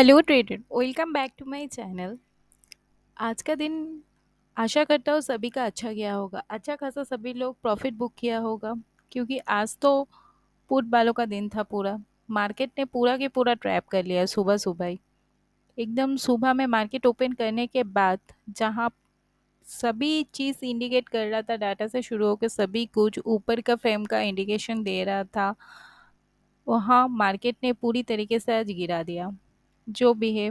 Hello trader, welcome back to my channel. आज का दिन आशा करता हूँ सभी का अच्छा गया होगा। अच्छा खासा सभी लोग प्रॉफिट बुक किया होगा, क्योंकि आज तो पुट बालों का दिन था पूरा। मार्केट ने पूरा के पूरा ट्रैप कर लिया सुबह सुबह ही। एकदम सुबह में मार्केट ओपन करने के बाद जहाँ सभी चीज़ इंडिकेट कर रहा था, डाटा से शुरू होकर सभी कुछ ऊपर का फ्रेम का इंडिकेशन दे रहा था, वहाँ मार्केट ने पूरी तरीके से आज गिरा दिया। जो भी है,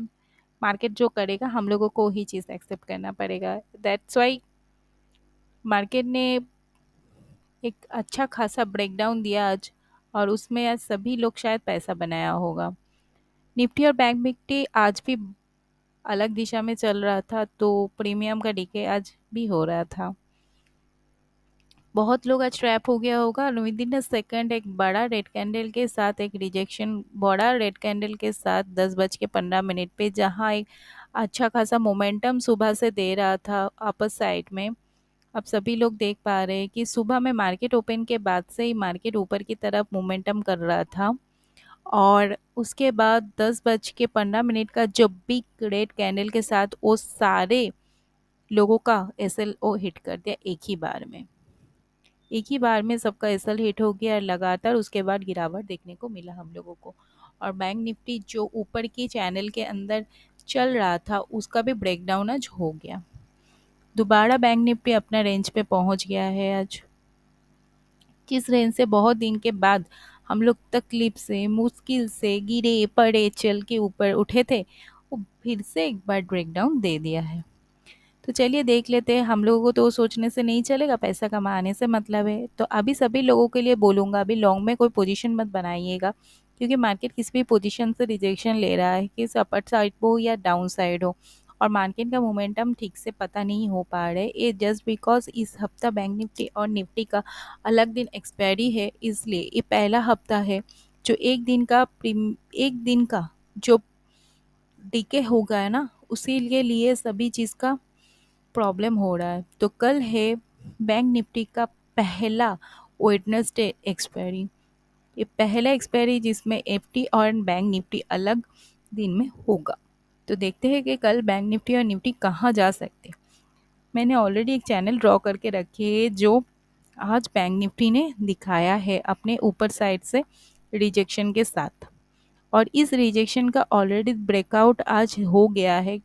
मार्केट जो करेगा हम लोगों को ही चीज़ एक्सेप्ट करना पड़ेगा। दैट्स वाई मार्केट ने एक अच्छा खासा ब्रेकडाउन दिया आज, और उसमें आज सभी लोग शायद पैसा बनाया होगा। निफ्टी और बैंक निफ्टी आज भी अलग दिशा में चल रहा था, तो प्रीमियम का डीके आज भी हो रहा था। बहुत लोग आज ट्रैप हो गया होगा, और विद इन अ सेकेंड एक बड़ा रेड कैंडल के साथ एक रिजेक्शन, बड़ा रेड कैंडल के साथ 10:15 पे, जहां एक अच्छा खासा मोमेंटम सुबह से दे रहा था अपर साइड में। अब सभी लोग देख पा रहे हैं कि सुबह में मार्केट ओपन के बाद से ही मार्केट ऊपर की तरफ मोमेंटम कर रहा था, और उसके बाद 10:15 का जब भी रेड कैंडल के साथ वो सारे लोगों का एसएलओ हिट कर दिया एक ही बार में। एक ही बार में सबका एसएल हिट हो गया, और लगातार उसके बाद गिरावट देखने को मिला हम लोगों को। और बैंक निफ्टी जो ऊपर की चैनल के अंदर चल रहा था, उसका भी ब्रेकडाउन आज हो गया। दोबारा बैंक निफ्टी अपना रेंज पे पहुंच गया है आज। किस रेंज से बहुत दिन के बाद हम लोग तकलीफ से, मुश्किल से गिरे पड़े चल के ऊपर उठे थे, वो फिर से एक बार ब्रेकडाउन दे दिया है। तो चलिए देख लेते हैं। हम लोगों को तो सोचने से नहीं चलेगा, पैसा कमाने से मतलब है। तो अभी सभी लोगों के लिए बोलूँगा, अभी लॉन्ग में कोई पोजीशन मत बनाइएगा, क्योंकि मार्केट किसी भी पोजीशन से रिजेक्शन ले रहा है, कि अपर साइड हो या डाउन साइड हो, और मार्केट का मोमेंटम ठीक से पता नहीं हो पा रहा है। ये जस्ट बिकॉज इस हफ्ता बैंक निफ्टी और निफ्टी का अलग दिन एक्सपायरी है, इसलिए ये पहला हफ्ता है जो एक दिन का जो डीके होगा है ना, उसी के लिए सभी चीज़ का प्रॉब्लम हो रहा है। तो कल है बैंक निफ्टी का पहला वेडनेसडे एक्सपायरी। ये पहला एक्सपायरी जिसमें एफडी और बैंक निफ्टी अलग दिन में होगा। तो देखते हैं कि कल बैंक निफ्टी और निफ्टी कहाँ जा सकते। मैंने ऑलरेडी एक चैनल ड्रॉ करके रखी है, जो आज बैंक निफ्टी ने दिखाया है अपने ऊपर साइड से रिजेक्शन के साथ, और इस रिजेक्शन का ऑलरेडी ब्रेकआउट आज हो गया है।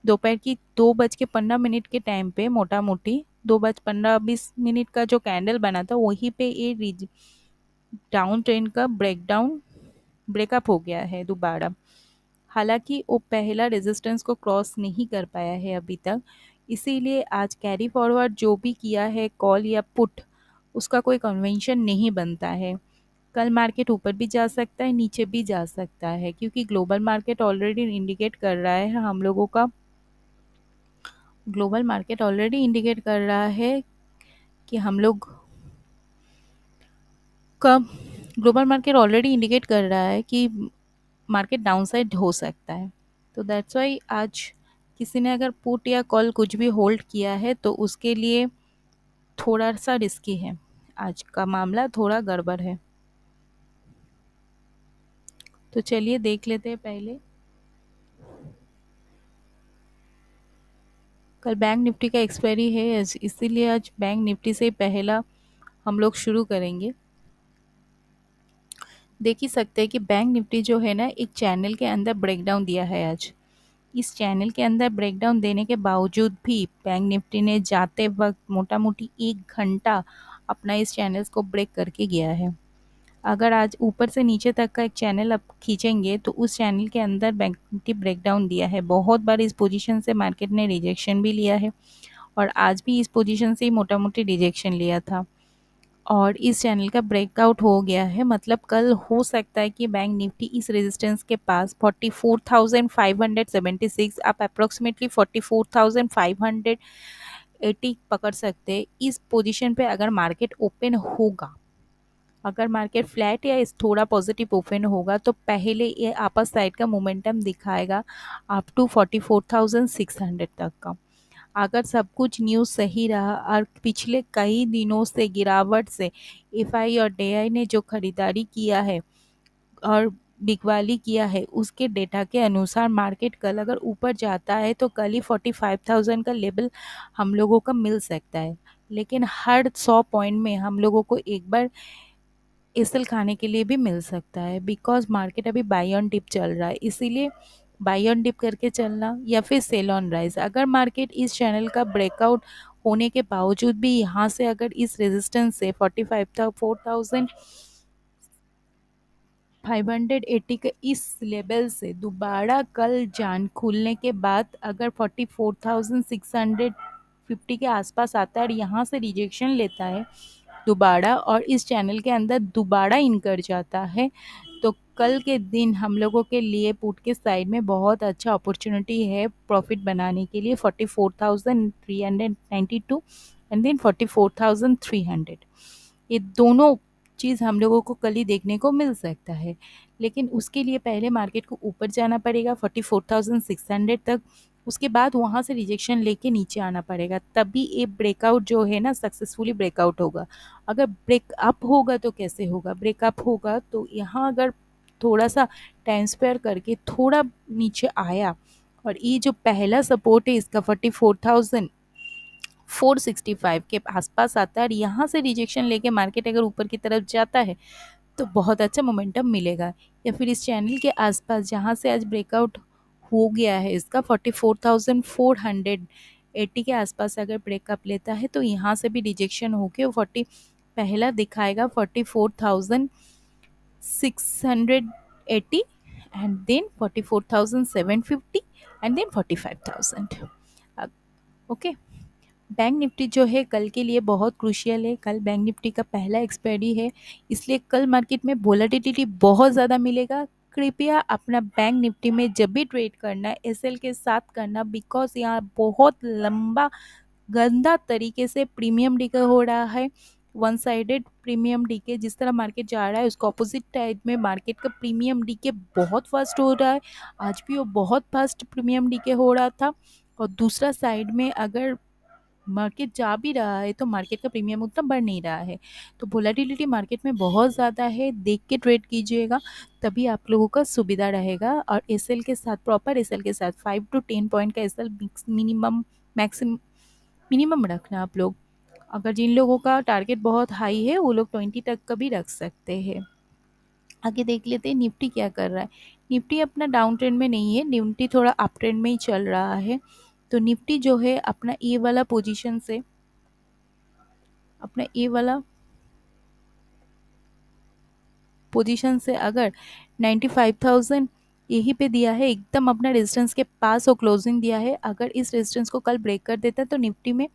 दोपहर की 2:15 के टाइम पे मोटा मोटी 2:15-20 का जो कैंडल बना था, वहीं पे ये डाउन ट्रेंड का ब्रेकअप हो गया है दोबारा। हालांकि वो पहला रेजिस्टेंस को क्रॉस नहीं कर पाया है अभी तक, इसीलिए आज कैरी फॉरवर्ड जो भी किया है कॉल या पुट, उसका कोई कन्वेंशन नहीं बनता है। कल मार्केट ऊपर भी जा सकता है, नीचे भी जा सकता है, क्योंकि ग्लोबल मार्केट ऑलरेडी इंडिकेट कर रहा है हम लोगों का, ग्लोबल मार्केट ऑलरेडी इंडिकेट कर रहा है कि हम लोग कब ग्लोबल मार्केट ऑलरेडी इंडिकेट कर रहा है कि मार्केट डाउनसाइड हो सकता है। तो दैट्स वाई आज किसी ने अगर पुट या कॉल कुछ भी होल्ड किया है, तो उसके लिए थोड़ा सा रिस्की है। आज का मामला थोड़ा गड़बड़ है। तो चलिए देख लेते हैं पहले। कल बैंक निफ्टी का एक्सपायरी है इसीलिए आज बैंक निफ्टी से पहला हम लोग शुरू करेंगे। देख ही सकते हैं कि बैंक निफ्टी जो है ना, एक चैनल के अंदर ब्रेकडाउन दिया है आज। इस चैनल के अंदर ब्रेकडाउन देने के बावजूद भी बैंक निफ्टी ने जाते वक्त मोटा मोटी 1 घंटा अपना इस चैनल्स को ब्रेक करके गया है। अगर आज ऊपर से नीचे तक का एक चैनल आप खींचेंगे, तो उस चैनल के अंदर बैंक निफ्टी ब्रेकडाउन दिया है। बहुत बार इस पोजीशन से मार्केट ने रिजेक्शन भी लिया है, और आज भी इस पोजीशन से ही मोटा मोटी रिजेक्शन लिया था, और इस चैनल का ब्रेकआउट हो गया है। मतलब कल हो सकता है कि बैंक निफ्टी इस रेजिस्टेंस के पास 44,576, आप अप्रोक्सीमेटली 44,580 पकड़ सकते हैं। इस पोजीशन पे अगर मार्केट ओपन होगा, अगर मार्केट फ्लैट या इस थोड़ा पॉजिटिव ओपन होगा, तो पहले ये आपस साइड का मोमेंटम दिखाएगा अप टू 44,600 तक का। अगर सब कुछ न्यूज़ सही रहा, और पिछले कई दिनों से गिरावट से एफआई और डीआई ने जो खरीदारी किया है, और बिकवाली किया है उसके डेटा के अनुसार मार्केट कल अगर ऊपर जाता है तो कल ही 45,000 का लेवल हम लोगों का मिल सकता है। लेकिन हर 100 पॉइंट में हम लोगों को एक बार एसएल खाने के लिए भी मिल सकता है, बिकॉज मार्केट अभी बाई ऑन डिप चल रहा है। इसीलिए बाई ऑन डिप करके चलना या फिर सेल ऑन राइज। अगर मार्केट इस चैनल का ब्रेकआउट होने के बावजूद भी यहाँ से अगर इस रेजिस्टेंस से 45,580 के इस लेवल से दोबारा कल जान खुलने के बाद अगर 44,650 के आसपास आता है और यहाँ से रिजेक्शन लेता है दोबारा और इस चैनल के अंदर दोबारा इन कर जाता है, तो कल के दिन हम लोगों के लिए पुट के साइड में बहुत अच्छा अपॉर्चुनिटी है प्रॉफिट बनाने के लिए। 44,392 एंड देन 44,300, ये दोनों चीज़ हम लोगों को कल ही देखने को मिल सकता है। लेकिन उसके लिए पहले मार्केट को ऊपर जाना पड़ेगा 44,600 तक, उसके बाद वहाँ से रिजेक्शन लेके नीचे आना पड़ेगा, तभी ये ब्रेकआउट जो है ना सक्सेसफुली ब्रेकआउट होगा। अगर ब्रेकअप होगा तो कैसे होगा, ब्रेकअप होगा तो यहाँ अगर थोड़ा सा टाइम स्पेयर करके थोड़ा नीचे आया और ये जो पहला सपोर्ट है इसका 44,465 के आसपास आता है और यहाँ से रिजेक्शन लेके मार्केट अगर ऊपर की तरफ जाता है तो बहुत अच्छा मोमेंटम मिलेगा। या फिर इस चैनल के आसपास जहाँ से आज ब्रेकआउट हो गया है इसका 44,480 के आसपास अगर ब्रेकअप लेता है तो यहाँ से भी रिजेक्शन होके वो पहला दिखाएगा 44,680 and then 44,750 and then 45,000। Okay, bank Nifty जो है कल के लिए बहुत क्रूशियल है। कल बैंक निफ्टी का पहला एक्सपायरी है, इसलिए कल मार्केट में वोलेटिलिटी बहुत ज़्यादा मिलेगा। कृपया अपना बैंक निफ्टी में जब भी ट्रेड करना है एसएल के साथ करना, बिकॉज यहाँ बहुत लंबा गंदा तरीके से प्रीमियम डीके हो रहा है। वन साइडेड प्रीमियम डीके, जिस तरह मार्केट जा रहा है उसका ऑपोजिट टाइप में मार्केट का प्रीमियम डीके बहुत फास्ट हो रहा है। आज भी वो बहुत फास्ट प्रीमियम डीके हो रहा था। और दूसरा साइड में अगर मार्केट जा भी रहा है तो मार्केट का प्रीमियम उतना बढ़ नहीं रहा है। तो वोलेटिलिटी मार्केट में बहुत ज़्यादा है, देख के ट्रेड कीजिएगा, तभी आप लोगों का सुविधा रहेगा। और एसएल के साथ, प्रॉपर एसएल के साथ 5 to 10 पॉइंट का एसएल मिनिमम मैक्सिमम मिनिमम रखना आप लोग। अगर जिन लोगों का टारगेट बहुत हाई है वो लोग 20 तक का भी रख सकते हैं। आगे देख लेते हैं निफ्टी क्या कर रहा है। निफ्टी अपना डाउन ट्रेंड में नहीं है, निफ्टी थोड़ा अप ट्रेंड में ही चल रहा है। तो निफ्टी जो है अपना ए वाला पोजीशन से, अपना ए वाला पोजीशन से अगर 95,000 यहीं पे दिया है, एकदम अपना रेजिस्टेंस के पास और क्लोजिंग दिया है। अगर इस रेजिस्टेंस को कल ब्रेक कर देता है तो निफ्टी में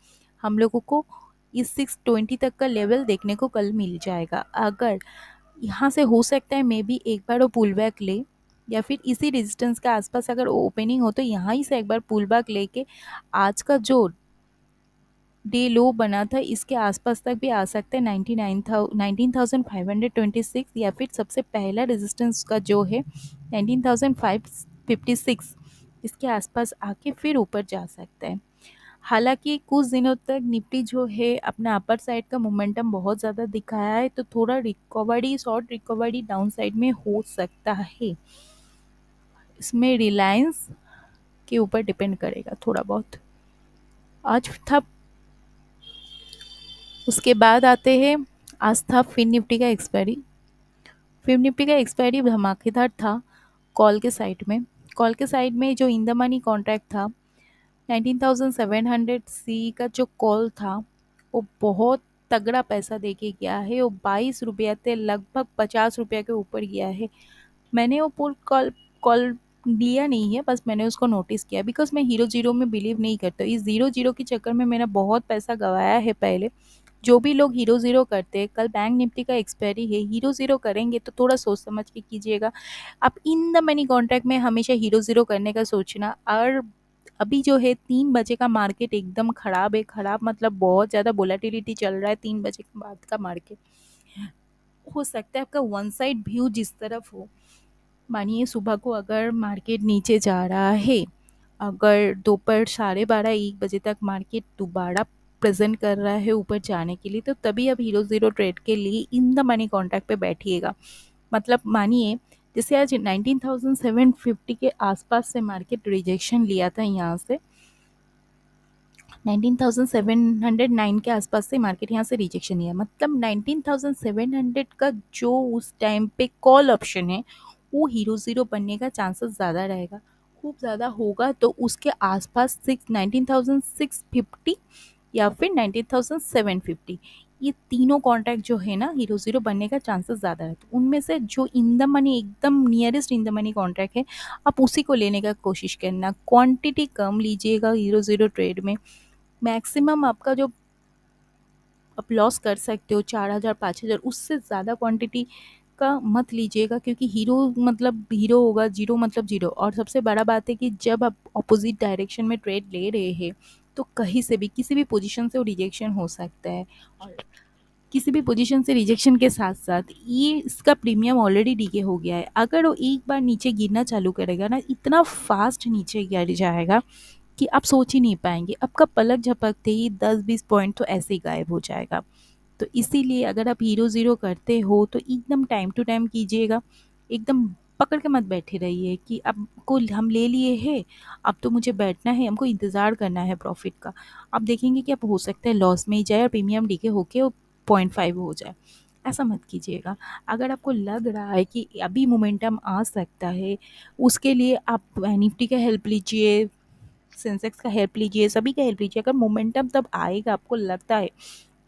हम लोगों को इस 620 तक का लेवल देखने को कल मिल जाएगा। अगर यहाँ से हो सकता है मे बी एक बार वो पुल बैक ले, या फिर इसी रेजिस्टेंस के आसपास अगर ओपनिंग हो तो यहाँ ही से एक बार पुल बैक लेके आज का जो डे लो बना था इसके आसपास तक भी आ सकते हैं। 19,526 या फिर सबसे पहला रेजिस्टेंस का जो है 19,556, इसके आसपास आके फिर ऊपर जा सकता है। हालांकि कुछ दिनों तक निफ्टी जो है अपना अपर साइड का मोमेंटम बहुत ज़्यादा दिखाया है, तो थोड़ा recovery, short recovery down side में हो सकता है। इसमें रिलायंस के ऊपर डिपेंड करेगा थोड़ा बहुत। आज था, उसके बाद आते हैं, आज था फिन निफ्टी का एक्सपायरी। फिन निफ्टी का एक्सपायरी धमाकेदार था कॉल के साइड में। कॉल के साइड में जो इन द मनी कॉन्ट्रैक्ट था 19,700 सी का जो कॉल था वो बहुत तगड़ा पैसा दे के गया है। वो 22 रुपया थे, लगभग 50 रुपया के ऊपर गया है। मैंने वो पुल कॉल कॉल लिया नहीं है, बस मैंने उसको नोटिस किया, बिकॉज मैं हीरो जीरो में बिलीव नहीं करता। इस ज़ीरो जीरो के चक्कर में मैंने बहुत पैसा गंवाया है पहले। जो भी लोग हीरो ज़ीरो करते हैं, कल बैंक निफ्टी का एक्सपायरी है, हीरो ज़ीरो करेंगे तो थोड़ा सोच समझ के कीजिएगा। आप इन द मनी कॉन्ट्रैक्ट में हमेशा हीरो ज़ीरो करने का सोचना। और अभी जो है 3 बजे का मार्केट एकदम ख़राब है। ख़राब मतलब बहुत ज़्यादा वोलेटिलिटी चल रहा है 3 बजे के बाद का मार्केट। हो सकता है आपका वन साइड व्यू जिस तरफ हो, मानिए सुबह को अगर मार्केट नीचे जा रहा है, अगर दोपहर 12:30-1 बजे तक मार्केट दोबारा प्रेजेंट कर रहा है ऊपर जाने के लिए, तो तभी आप हीरो ज़ीरो ट्रेड के लिए इन द मनी कॉन्ट्रैक्ट पे बैठिएगा। मतलब मानिए जैसे आज 19,750 के आसपास से मार्केट रिजेक्शन लिया था यहाँ से, 19,709 के आसपास से मार्केट यहाँ से रिजेक्शन लिया, मतलब 19,700 का जो उस टाइम पे कॉल ऑप्शन है वो हीरो ज़ीरो बनने का चांसेस ज़्यादा रहेगा, खूब ज़्यादा होगा, तो उसके आसपास 19,650 या फिर 19,750, ये तीनों कॉन्ट्रैक्ट जो है ना हीरो ज़ीरो बनने का चांसेस ज़्यादा है। तो उनमें से जो इन द मनी एकदम nearest in the money contract है, आप उसी को लेने का कोशिश करना, क्वांटिटी कम लीजिएगा हीरो ज़ीरो ट्रेड में। मैक्सिमम आपका जो आप लॉस कर सकते हो 4,000 5,000, उससे ज़्यादा क्वांटिटी का मत लीजिएगा, क्योंकि हीरो मतलब हीरो होगा, जीरो मतलब जीरो। और सबसे बड़ा बात है कि जब आप अपोजिट डायरेक्शन में ट्रेड ले रहे हैं तो कहीं से भी किसी भी पोजीशन से वो रिजेक्शन हो सकता है, और किसी भी पोजीशन से रिजेक्शन के साथ साथ ये इसका प्रीमियम ऑलरेडी डीके हो गया है। अगर वो एक बार नीचे गिरना चालू करेगा ना, इतना फास्ट नीचे गिर जाएगा कि आप सोच ही नहीं पाएंगे, आपका पलक झपकते ही 10-20 पॉइंट तो ऐसे ही गायब हो जाएगा। तो इसीलिए अगर आप हीरो ज़ीरो करते हो तो एकदम टाइम टू टाइम कीजिएगा, एकदम पकड़ के मत बैठे रहिए कि आपको हम ले लिए हैं, अब तो मुझे बैठना है, हमको इंतज़ार करना है प्रॉफिट का। आप देखेंगे कि आप हो सकता है लॉस में ही जाए और प्रीमियम डीके होके वो 0.5 हो जाए। ऐसा मत कीजिएगा। अगर आपको लग रहा है कि अभी मोमेंटम आ सकता है, उसके लिए आप निफ्टी का हेल्प लीजिए, सेंसेक्स का हेल्प लीजिए, सभी का हेल्प लीजिए। अगर मोमेंटम तब आएगा आपको लगता है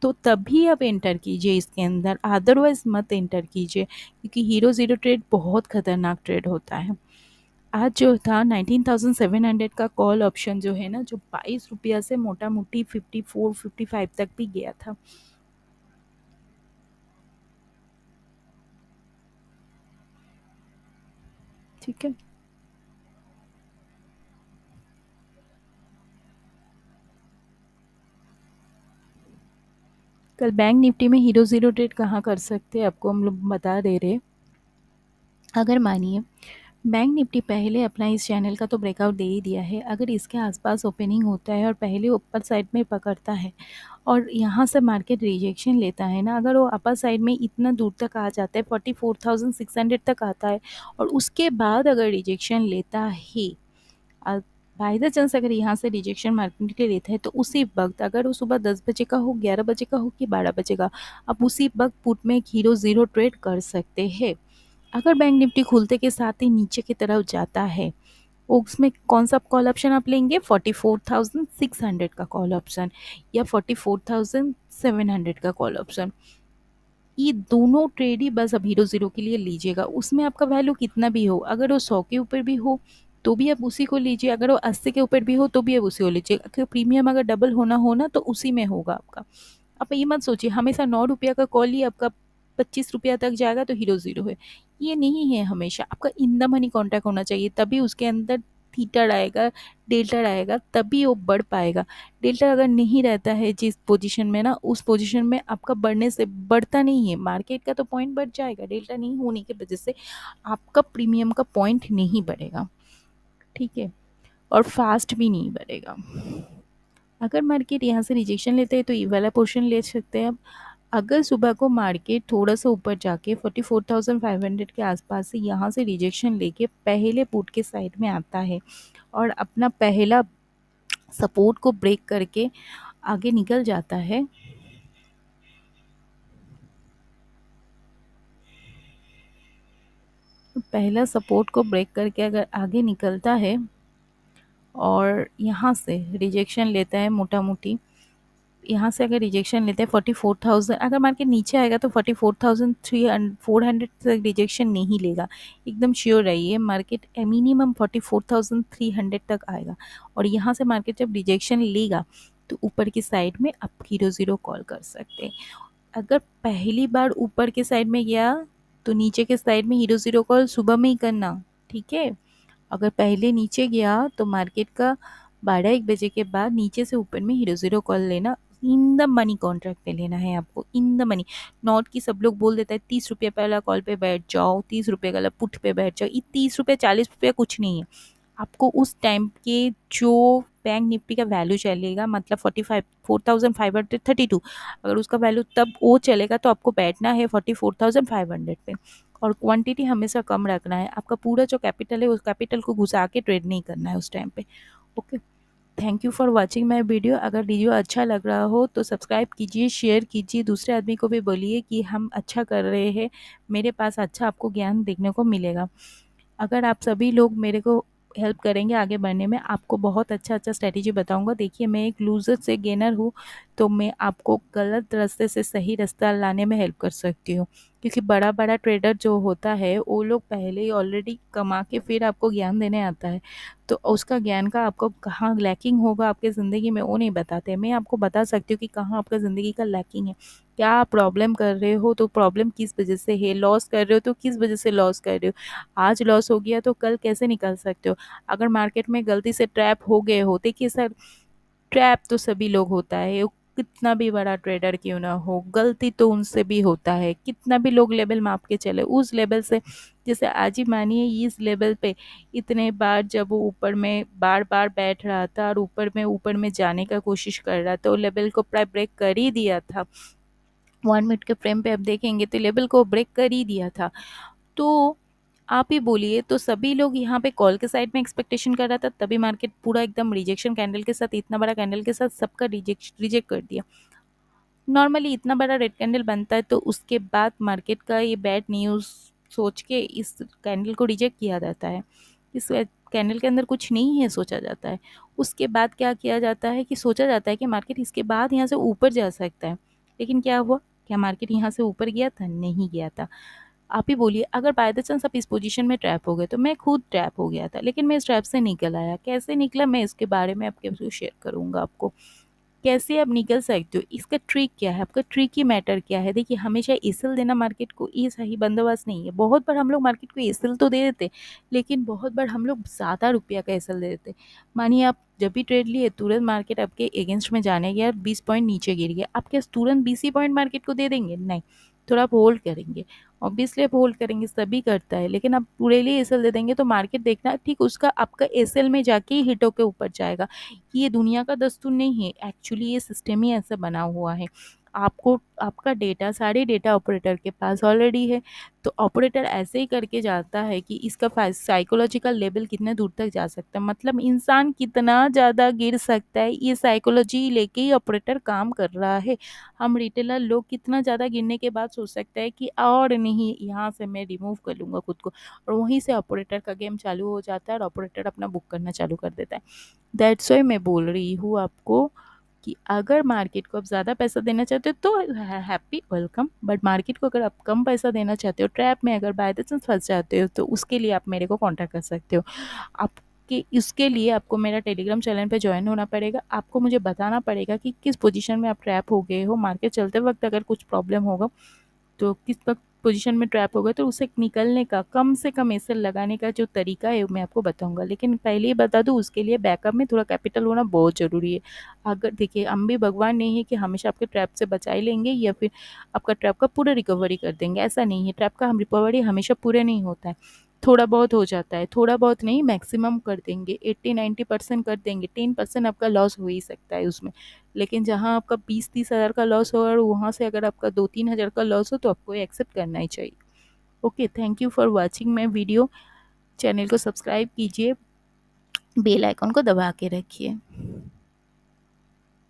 तो तभी आप एंटर कीजिए इसके अंदर, अदरवाइज मत एंटर कीजिए, क्योंकि हीरो ज़ीरो ट्रेड बहुत खतरनाक ट्रेड होता है। आज जो था 19,700 का कॉल ऑप्शन जो है ना, जो 22 रुपया से मोटा मोटी 54-55 तक भी गया था। ठीक है। कल बैंक निफ्टी में हीरो ज़ीरो ट्रेड कहाँ कर सकते हैं आपको हम लोग बता दे रहे। अगर मानिए बैंक निफ्टी पहले अपना इस चैनल का तो ब्रेकआउट दे ही दिया है, अगर इसके आसपास ओपनिंग होता है और पहले ऊपर साइड में पकड़ता है और यहाँ से मार्केट रिजेक्शन लेता है ना, अगर वो अपर साइड में इतना दूर तक आ जाता है 44,600 तक आता है और उसके बाद अगर रिजेक्शन लेता है, बाय द चांस अगर यहाँ से रिजेक्शन मार्केट के लेता है, तो उसी वक्त अगर वो सुबह 10 बजे का हो, 11 बजे का हो कि 12 बजे का, आप उसी वक्त पुट में एक हीरो ज़ीरो ट्रेड कर सकते हैं। अगर बैंक निफ्टी खुलते के साथ ही नीचे की तरफ जाता है, उसमें कौन सा कॉल ऑप्शन आप लेंगे, 44,600 का कॉल ऑप्शन या 44,700 का कॉल ऑप्शन, ये दोनों ट्रेड ही बस अब हीरो ज़ीरो के लिए लीजिएगा। उसमें आपका वैल्यू कितना भी हो, अगर वो 100 के ऊपर भी हो तो भी आप उसी को लीजिए, अगर वो 80 के ऊपर भी हो तो भी आप उसी को लीजिए, क्योंकि प्रीमियम अगर डबल होना तो उसी में होगा आपका। आप ये मत सोचिए हमेशा 9 रुपया का कॉल ही आपका 25 रुपया तक जाएगा तो हीरो ज़ीरो है, ये नहीं है। हमेशा आपका इन द मनी कॉन्ट्रैक्ट होना चाहिए, तभी उसके अंदर थीटा आएगा, डेल्टा आएगा, तभी वो बढ़ पाएगा। डेल्टा अगर नहीं रहता है जिस पोजीशन में ना, उस पोजीशन में आपका बढ़ने से बढ़ता नहीं है, मार्केट का तो पॉइंट बढ़ जाएगा, डेल्टा नहीं होने की वजह से आपका प्रीमियम का पॉइंट नहीं बढ़ेगा। ठीक है। और फास्ट भी नहीं बढ़ेगा। अगर मार्केट यहाँ से रिजेक्शन लेते हैं तो ये वाला पोर्शन ले सकते हैं आप। अगर सुबह को मार्केट थोड़ा सा ऊपर जाके 44,500 के आसपास से यहाँ से रिजेक्शन लेके पहले पुट के साइड में आता है और अपना पहला सपोर्ट को ब्रेक करके आगे निकल जाता है, पहला सपोर्ट को ब्रेक करके अगर आगे निकलता है और यहाँ से रिजेक्शन लेता है, मोटा मोटी यहाँ से अगर रिजेक्शन लेते हैं 44,000, अगर मार्केट नीचे आएगा तो 44,400 तक रिजेक्शन नहीं लेगा, एकदम श्योर रहिए। मार्केट मिनिमम 44,300 तक आएगा और यहाँ से मार्केट जब रिजेक्शन लेगा तो ऊपर की साइड में आप हीरो ज़ीरो कॉल कर सकते हैं। अगर पहली बार ऊपर के साइड में गया तो नीचे के साइड में हीरो ज़ीरो कॉल सुबह में ही करना। ठीक है। अगर पहले नीचे गया तो मार्केट का 12-1 बजे के बाद नीचे से ऊपर में हीरो ज़ीरो कॉल लेना, इन द मनी कॉन्ट्रैक्ट पे लेना है आपको, इन द मनी। नॉट की सब लोग बोल देता है 30 रुपये वाला कॉल पे बैठ जाओ, 30 रुपये वाला पुट पे बैठ जाओ, ये 30 रुपये 40 रुपये कुछ नहीं है। आपको उस टाइम के जो बैंक निफ्टी का वैल्यू चलेगा, मतलब 45,4,532, अगर उसका वैल्यू तब वो चलेगा तो आपको बैठना है 44,500 पे। और क्वांटिटी हमेशा कम रखना है। आपका पूरा जो कैपिटल है उस कैपिटल को घुसा के ट्रेड नहीं करना है उस टाइम पे। Okay, thank you for watching my video. अगर वीडियो अच्छा लग रहा हो तो सब्सक्राइब कीजिए, शेयर कीजिए, दूसरे आदमी को भी बोलिए कि हम अच्छा कर रहे हैं, मेरे पास अच्छा आपको ज्ञान देखने को मिलेगा। अगर आप सभी लोग मेरे को हेल्प करेंगे आगे बढ़ने में, आपको बहुत अच्छा अच्छा स्ट्रैटेजी बताऊंगा। देखिए, मैं एक लूज़र से गेनर हूँ, तो मैं आपको गलत रास्ते से सही रास्ता लाने में हेल्प कर सकती हूँ। क्योंकि बड़ा बड़ा ट्रेडर जो होता है वो लोग पहले ही ऑलरेडी कमा के फिर आपको ज्ञान देने आता है, तो उसका ज्ञान का आपको कहाँ लैकिंग होगा आपके ज़िंदगी में वो नहीं बताते। मैं आपको बता सकती हूँ कि कहाँ आपका ज़िंदगी का लैकिंग है, क्या आप प्रॉब्लम कर रहे हो, तो प्रॉब्लम किस वजह से है, लॉस कर रहे हो तो किस वजह से लॉस कर रहे हो, आज लॉस हो गया तो कल कैसे निकल सकते हो। अगर मार्केट में गलती से ट्रैप हो गए हो, देखिए सर, ट्रैप तो सभी लोग होता है, वो कितना भी बड़ा ट्रेडर क्यों ना हो, गलती तो उनसे भी होता है, कितना भी लोग लेवल माप के चले उस लेवल से। जैसे आज ही मानिए इस लेवल पे इतने बार जब वो ऊपर में बार बार बैठ रहा था और ऊपर में जाने का कोशिश कर रहा था, वो लेवल को प्राय ब्रेक कर ही दिया था। 1 मिनट के फ्रेम पे आप देखेंगे तो लेवल को ब्रेक कर ही दिया था। तो आप ही बोलिए, तो सभी लोग यहाँ पे कॉल के साइड में एक्सपेक्टेशन कर रहा था, तभी मार्केट पूरा एकदम रिजेक्शन कैंडल के साथ, इतना बड़ा कैंडल के साथ सबका रिजेक्ट कर दिया। नॉर्मली इतना बड़ा रेड कैंडल बनता है तो उसके बाद मार्केट का ये बैड न्यूज़ सोच के इस कैंडल को रिजेक्ट किया जाता है। इस कैंडल के अंदर कुछ नहीं है सोचा जाता है। उसके बाद क्या किया जाता है कि सोचा जाता है कि मार्केट इसके बाद यहाँ से ऊपर जा सकता है। लेकिन क्या हुआ, क्या मार्केट यहाँ से ऊपर गया था? नहीं गया था। आप ही बोलिए, अगर बाय द चांस आप इस पोजीशन में ट्रैप हो गए, तो मैं खुद ट्रैप हो गया था, लेकिन मैं इस ट्रैप से निकल आया। कैसे निकला मैं इसके बारे में आपके साथ शेयर करूंगा आपको, कैसे आप निकल सकते हो, इसका ट्रिक क्या है, आपका ट्रिकी मैटर क्या है। देखिए, हमेशा एसएल देना मार्केट को ये सही बंदोबस्त नहीं है। बहुत बार हम लोग मार्केट को एसएल तो दे देते, लेकिन बहुत बार हम लोग ज़्यादा रुपया का एसएल दे देते। मानिए आप जब भी ट्रेड लिए, तुरंत मार्केट आपके अगेंस्ट में जाने गया, 20 पॉइंट नीचे गिर गया, आप क्या तुरंत 20 ही पॉइंट मार्केट को दे देंगे? नहीं, थोड़ा आप होल्ड करेंगे। ऑब्वियसली आप होल्ड करेंगे, सभी करता है, लेकिन आप पूरे लिए एसएल दे देंगे तो मार्केट देखना ठीक उसका आपका एसएल में जाके ही हिटों के ऊपर जाएगा। ये दुनिया का दस्तूर नहीं है, एक्चुअली ये सिस्टम ही ऐसा बना हुआ है। आपको आपका डेटा, सारे डेटा ऑपरेटर के पास ऑलरेडी है, तो ऑपरेटर ऐसे ही करके जाता है कि इसका साइकोलॉजिकल लेवल कितने दूर तक जा सकता है, मतलब इंसान कितना ज़्यादा गिर सकता है, ये साइकोलॉजी लेके ही ऑपरेटर काम कर रहा है। हम रिटेलर लोग कितना ज़्यादा गिरने के बाद सोच सकते हैं कि और नहीं, यहाँ से मैं रिमूव कर लूँगा खुद को, और वहीं से ऑपरेटर का गेम चालू हो जाता है और ऑपरेटर अपना बुक करना चालू कर देता है। दैट्स वाई मैं बोल रही हूँ आपको कि अगर मार्केट को आप ज़्यादा पैसा देना चाहते हो तो हैप्पी वेलकम, बट मार्केट को अगर आप कम पैसा देना चाहते हो, ट्रैप में अगर बाय द चांस फंस जाते हो, तो उसके लिए आप मेरे को कांटेक्ट कर सकते हो। आपके इसके लिए आपको मेरा टेलीग्राम चैनल पे ज्वाइन होना पड़ेगा। आपको मुझे बताना पड़ेगा कि किस पोजीशन में आप ट्रैप हो गए हो, मार्केट चलते वक्त अगर कुछ प्रॉब्लम होगा तो किस वक्त पोजीशन में ट्रैप हो गए, तो उससे निकलने का कम से कम एसएल लगाने का जो तरीका है वो मैं आपको बताऊंगा। लेकिन पहले ही बता दूं, उसके लिए बैकअप में थोड़ा कैपिटल होना बहुत ज़रूरी है। अगर देखिए, हम भी भगवान नहीं है कि हमेशा आपके ट्रैप से बचा ही लेंगे या फिर आपका ट्रैप का पूरा रिकवरी कर देंगे, ऐसा नहीं है। ट्रैप का हम रिकवरी हमेशा पूरे नहीं होता है, थोड़ा बहुत हो जाता है, थोड़ा बहुत नहीं, मैक्सिमम कर देंगे, 80-90% कर देंगे, 10% आपका लॉस हो ही सकता है उसमें। लेकिन जहाँ आपका 20-30 हज़ार का लॉस हो और वहाँ से अगर आपका 2-3 हज़ार का लॉस हो, तो आपको ये एक्सेप्ट करना ही चाहिए। Okay, thank you for watching my video. Channel को सब्सक्राइब कीजिए, बेल आइकन को दबा के रखिए।